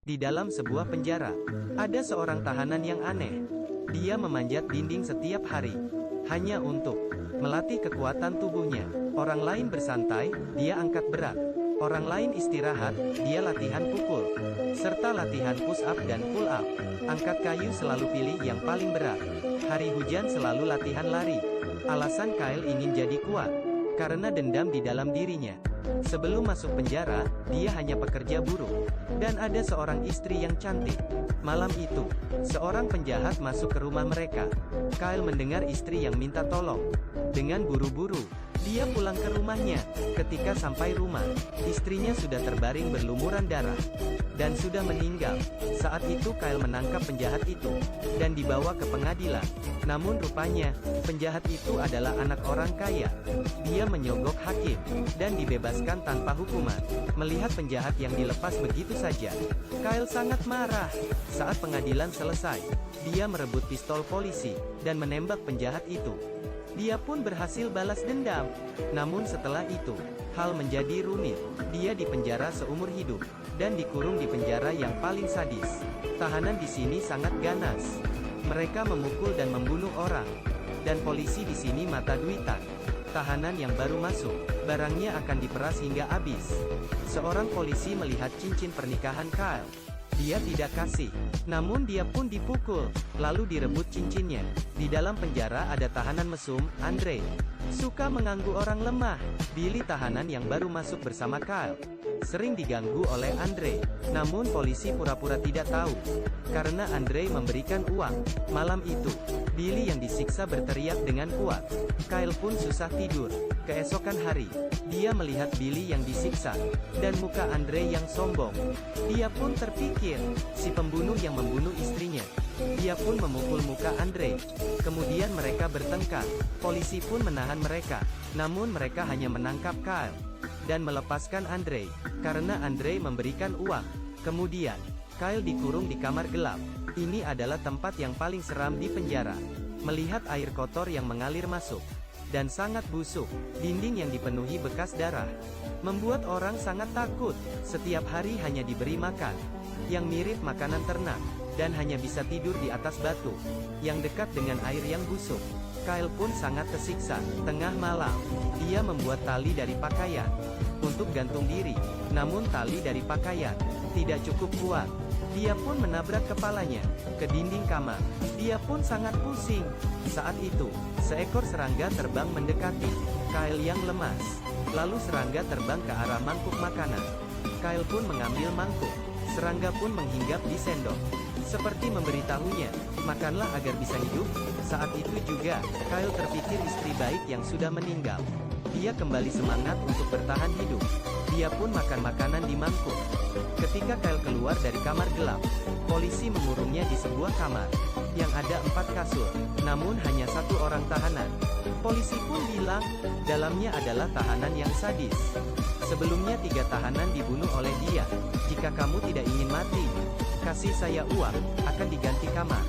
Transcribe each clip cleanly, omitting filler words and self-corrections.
Di dalam sebuah penjara, ada seorang tahanan yang aneh. Dia memanjat dinding setiap hari, hanya untuk melatih kekuatan tubuhnya. Orang lain bersantai, dia angkat berat. Orang lain istirahat, dia latihan pukul. Serta latihan push up dan pull up. Angkat kayu selalu pilih yang paling berat. Hari hujan selalu latihan lari. Alasan Kyle ingin jadi kuat, karena dendam di dalam dirinya. Sebelum masuk penjara, dia hanya pekerja buruh. Dan ada seorang istri yang cantik. Malam itu, seorang penjahat masuk ke rumah mereka. Kyle mendengar istri yang minta tolong. Dengan buru-buru, dia pulang ke rumahnya. Ketika sampai rumah, istrinya sudah terbaring berlumuran darah dan sudah meninggal. Saat itu Kyle menangkap penjahat itu dan dibawa ke pengadilan. Namun rupanya, penjahat itu adalah anak orang kaya. Dia menyogok hakim dan dibebaskan tanpa hukuman. Melihat penjahat yang dilepas begitu saja, Kyle sangat marah. Saat pengadilan selesai, dia merebut pistol polisi dan menembak penjahat itu. Dia pun berhasil balas dendam. Namun setelah itu, hal menjadi rumit. Dia dipenjara seumur hidup dan dikurung di penjara yang paling sadis. Tahanan di sini sangat ganas. Mereka memukul dan membunuh orang. Dan polisi di sini mata duitan. Tahanan yang baru masuk, barangnya akan diperas hingga habis. Seorang polisi melihat cincin pernikahan Kyle. Dia tidak kasih. Namun dia pun dipukul, lalu direbut cincinnya. Di dalam penjara ada tahanan mesum, Andre. Suka mengganggu orang lemah. Billy tahanan yang baru masuk bersama Kyle. Sering diganggu oleh Andre. Namun polisi pura-pura tidak tahu. Karena Andre memberikan uang. Malam itu, Billy yang disiksa berteriak dengan kuat. Kyle pun susah tidur. Keesokan hari, dia melihat Billy yang disiksa, dan muka Andre yang sombong. Dia pun terpikir, si pembunuh yang membunuh istrinya. Dia pun memukul muka Andre. Kemudian mereka bertengkar. Polisi pun menahan mereka. Namun mereka hanya menangkap Kyle dan melepaskan Andre, karena Andre memberikan uang. Kemudian, Kyle dikurung di kamar gelap. Ini adalah tempat yang paling seram di penjara. Melihat air kotor yang mengalir masuk dan sangat busuk, dinding yang dipenuhi bekas darah, membuat orang sangat takut. Setiap hari hanya diberi makan yang mirip makanan ternak, dan hanya bisa tidur di atas batu yang dekat dengan air yang busuk. Kyle pun sangat tersiksa. Tengah malam, dia membuat tali dari pakaian untuk gantung diri. Namun tali dari pakaian tidak cukup kuat. Dia pun menabrak kepalanya ke dinding kamar. Dia pun sangat pusing. Saat itu, seekor serangga terbang mendekati Kyle yang lemas. Lalu serangga terbang ke arah mangkuk makanan. Kyle pun mengambil mangkuk. Serangga pun menghinggap di sendok, seperti memberitahunya, makanlah agar bisa hidup. Saat itu juga, Kyle terpikir istri baik yang sudah meninggal. Dia kembali semangat untuk bertahan hidup. Dia pun makan makanan di mangkuk. Ketika Kyle keluar dari kamar gelap, polisi mengurungnya di sebuah kamar yang ada 4 kasur, namun hanya 1 orang tahanan. Polisi pun bilang, dalamnya adalah tahanan yang sadis. Sebelumnya 3 tahanan dibunuh oleh dia. Jika kamu tidak ingin mati, kasih saya uang, akan diganti kamar.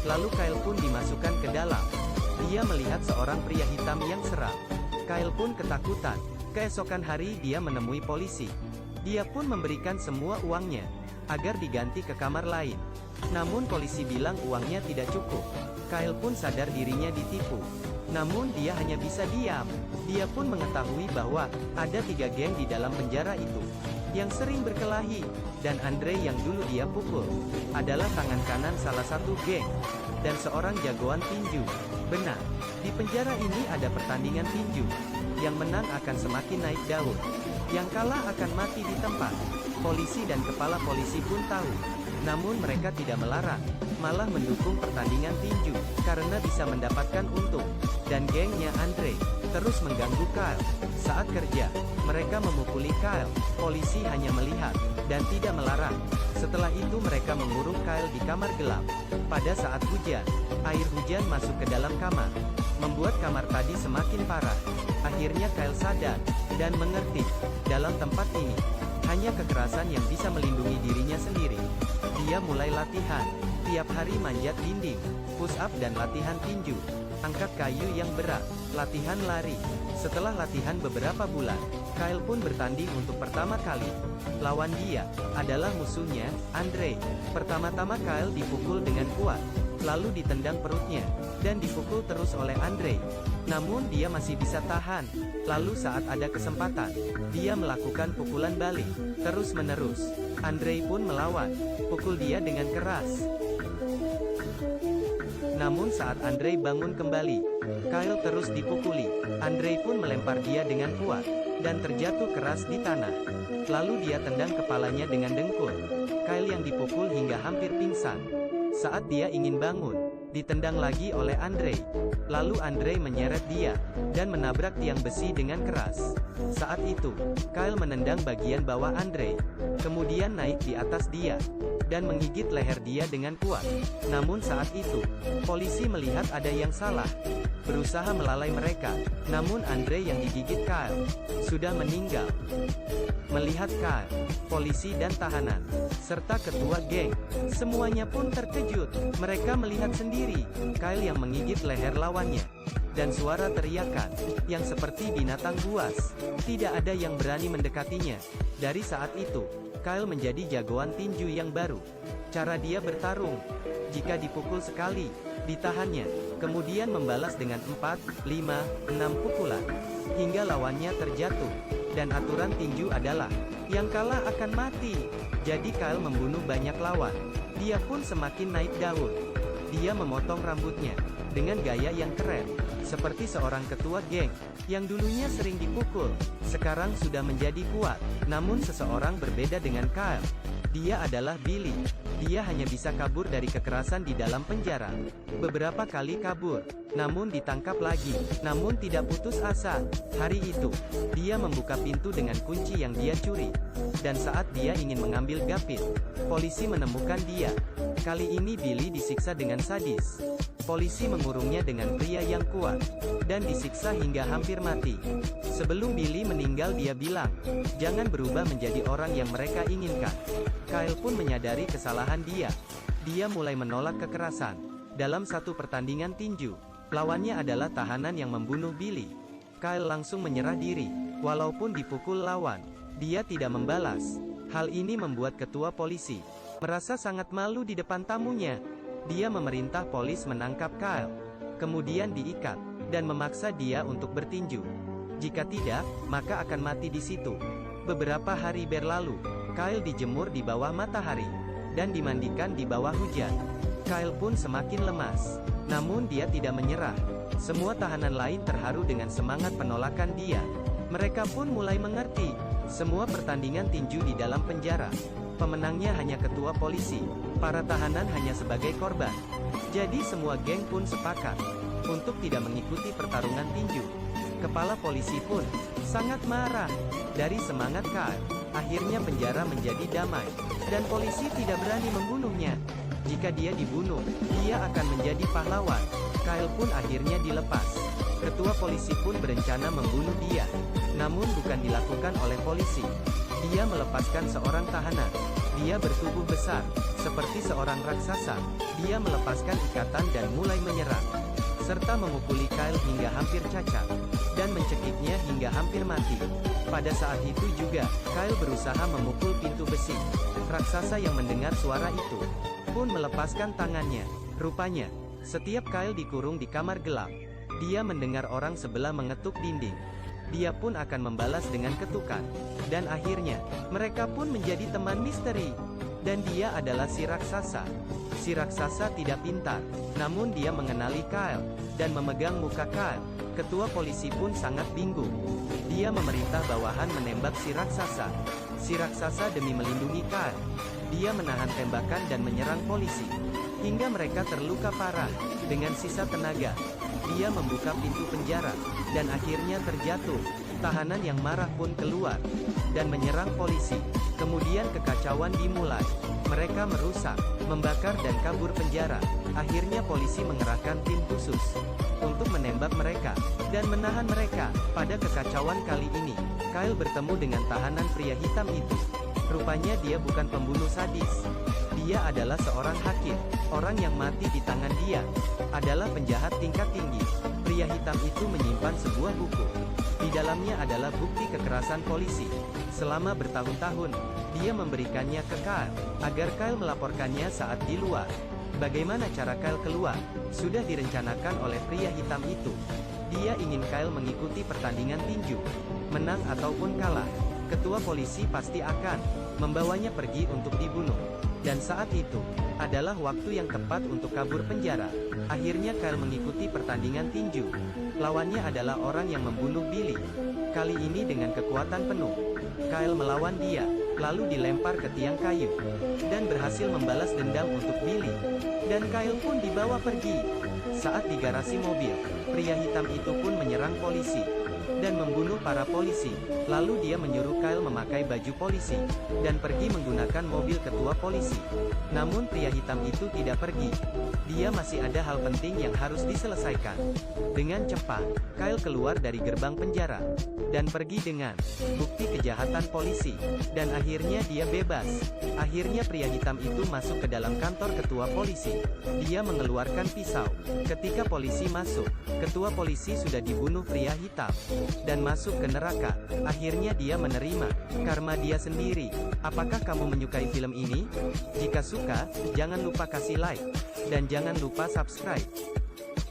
Lalu Kyle pun dimasukkan ke dalam. Dia melihat seorang pria hitam yang seram. Kyle pun ketakutan. Keesokan hari dia menemui polisi. Dia pun memberikan semua uangnya, agar diganti ke kamar lain. Namun polisi bilang uangnya tidak cukup. Kyle pun sadar dirinya ditipu. Namun dia hanya bisa diam. Dia pun mengetahui bahwa ada 3 geng di dalam penjara itu yang sering berkelahi, dan Andre yang dulu dia pukul adalah tangan kanan salah satu geng dan seorang jagoan tinju. Benar, di penjara ini ada pertandingan tinju. Yang menang akan semakin naik daun, yang kalah akan mati di tempat. Polisi dan kepala polisi pun tahu, namun mereka tidak melarang, malah mendukung pertandingan tinju karena bisa mendapatkan untung. Dan gengnya Andre terus mengganggu Kyle. Saat kerja, mereka memukuli Kyle. Polisi hanya melihat dan tidak melarang. Setelah itu mereka mengurung Kyle di kamar gelap. Pada saat hujan, air hujan masuk ke dalam kamar, membuat kamar tadi semakin parah. Akhirnya Kyle sadar dan mengerti, dalam tempat ini hanya kekerasan yang bisa melindungi dirinya sendiri. Dia mulai latihan, tiap hari manjat dinding, push up dan latihan tinju, angkat kayu yang berat, latihan lari. Setelah latihan beberapa bulan, Kyle pun bertanding untuk pertama kali. Lawan dia adalah musuhnya, Andre. Pertama-tama Kyle dipukul dengan kuat, lalu ditendang perutnya, dan dipukul terus oleh Andre. Namun dia masih bisa tahan. Lalu saat ada kesempatan, dia melakukan pukulan balik, terus-menerus. Andre pun melawan, pukul dia dengan keras. Namun saat Andre bangun kembali, Kyle terus dipukuli. Andre pun melempar dia dengan kuat, dan terjatuh keras di tanah. Lalu dia tendang kepalanya dengan dengkul. Kyle yang dipukul hingga hampir pingsan. Saat dia ingin bangun, ditendang lagi oleh Andre. Lalu Andre menyeret dia, dan menabrak tiang besi dengan keras. Saat itu, Kyle menendang bagian bawah Andre, kemudian naik di atas dia, dan menggigit leher dia dengan kuat. Namun saat itu, polisi melihat ada yang salah, berusaha melalai mereka. Namun Andre yang digigit Kyle sudah meninggal. Melihat Kyle, polisi dan tahanan, serta ketua geng, semuanya pun terkejut. Mereka melihat sendiri Kyle yang menggigit leher lawannya, dan suara teriakan yang seperti binatang buas. Tidak ada yang berani mendekatinya. Dari saat itu, Kyle menjadi jagoan tinju yang baru. Cara dia bertarung, jika dipukul sekali, ditahannya, kemudian membalas dengan 4, 5, 6 pukulan, hingga lawannya terjatuh. Dan aturan tinju adalah, yang kalah akan mati. Jadi Kyle membunuh banyak lawan. Dia pun semakin naik daun. Dia memotong rambutnya, dengan gaya yang keren, seperti seorang ketua geng, yang dulunya sering dipukul, sekarang sudah menjadi kuat. Namun seseorang berbeda dengan Kyle. Dia adalah Billy. Dia hanya bisa kabur dari kekerasan di dalam penjara. Beberapa kali kabur, namun ditangkap lagi. Namun tidak putus asa. Hari itu, dia membuka pintu dengan kunci yang dia curi. Dan saat dia ingin mengambil gapit, polisi menemukan dia. Kali ini Billy disiksa dengan sadis. Polisi mengurungnya dengan pria yang kuat, dan disiksa hingga hampir mati. Sebelum Billy meninggal dia bilang, jangan berubah menjadi orang yang mereka inginkan. Kyle pun menyadari kesalahan dia. Dia mulai menolak kekerasan. Dalam satu pertandingan tinju, lawannya adalah tahanan yang membunuh Billy. Kyle langsung menyerah diri. Walaupun dipukul lawan, dia tidak membalas. Hal ini membuat ketua polisi merasa sangat malu di depan tamunya. Dia memerintah polis menangkap Kyle, kemudian diikat, dan memaksa dia untuk bertinju. Jika tidak, maka akan mati di situ. Beberapa hari berlalu, Kyle dijemur di bawah matahari, dan dimandikan di bawah hujan. Kyle pun semakin lemas, namun dia tidak menyerah. Semua tahanan lain terharu dengan semangat penolakan dia. Mereka pun mulai mengerti, semua pertandingan tinju di dalam penjara, pemenangnya hanya ketua polisi. Para tahanan hanya sebagai korban. Jadi semua geng pun sepakat untuk tidak mengikuti pertarungan tinju. Kepala polisi pun sangat marah. Dari semangat Kyle, akhirnya penjara menjadi damai, dan polisi tidak berani membunuhnya. Jika dia dibunuh, dia akan menjadi pahlawan. Kyle pun akhirnya dilepas. Ketua polisi pun berencana membunuh dia, namun bukan dilakukan oleh polisi. Dia melepaskan seorang tahanan. Dia bertubuh besar, seperti seorang raksasa. Dia melepaskan ikatan dan mulai menyerang, serta memukuli Kyle hingga hampir cacat, dan mencekiknya hingga hampir mati. Pada saat itu juga, Kyle berusaha memukul pintu besi. Raksasa yang mendengar suara itu pun melepaskan tangannya. Rupanya, setiap Kyle dikurung di kamar gelap, dia mendengar orang sebelah mengetuk dinding. Dia pun akan membalas dengan ketukan. Dan akhirnya, mereka pun menjadi teman misteri. Dan dia adalah si raksasa. Si raksasa tidak pintar, namun dia mengenali Kyle, dan memegang muka Kyle. Ketua polisi pun sangat bingung. Dia memerintah bawahan menembak si raksasa. Si raksasa demi melindungi Kyle, dia menahan tembakan dan menyerang polisi, hingga mereka terluka parah. Dengan sisa tenaga, dia membuka pintu penjara, dan akhirnya terjatuh. Tahanan yang marah pun keluar, dan menyerang polisi. Kemudian kekacauan dimulai. Mereka merusak, membakar dan kabur penjara. Akhirnya polisi mengerahkan tim khusus untuk menembak mereka, dan menahan mereka. Pada kekacauan kali ini, Kyle bertemu dengan tahanan pria hitam itu. Rupanya dia bukan pembunuh sadis. Dia adalah seorang hakim. Orang yang mati di tangan dia adalah penjahat tingkat tinggi. Pria hitam itu menyimpan sebuah buku. Di dalamnya adalah bukti kekerasan polisi. Selama bertahun-tahun, dia memberikannya ke Kyle, agar Kyle melaporkannya saat di luar. Bagaimana cara Kyle keluar? Sudah direncanakan oleh pria hitam itu. Dia ingin Kyle mengikuti pertandingan tinju. Menang ataupun kalah, ketua polisi pasti akan membawanya pergi untuk dibunuh. Dan saat itu, adalah waktu yang tepat untuk kabur penjara. Akhirnya Kyle mengikuti pertandingan tinju. Lawannya adalah orang yang membunuh Billy. Kali ini dengan kekuatan penuh. Kyle melawan dia, lalu dilempar ke tiang kayu. Dan berhasil membalas dendam untuk Billy. Dan Kyle pun dibawa pergi. Saat di garasi mobil, pria hitam itu pun menyerang polisi dan membunuh para polisi. Lalu dia menyuruh Kyle memakai baju polisi dan pergi menggunakan mobil ketua polisi. Namun pria hitam itu tidak pergi. Dia masih ada hal penting yang harus diselesaikan. Dengan cepat, Kyle keluar dari gerbang penjara dan pergi dengan bukti kejahatan polisi. Dan akhirnya dia bebas. Akhirnya pria hitam itu masuk ke dalam kantor ketua polisi. Dia mengeluarkan pisau. Ketika polisi masuk, ketua polisi sudah dibunuh pria hitam dan masuk ke neraka. Akhirnya dia menerima karma dia sendiri. Apakah kamu menyukai film ini? Jika suka, jangan lupa kasih like dan jangan lupa subscribe.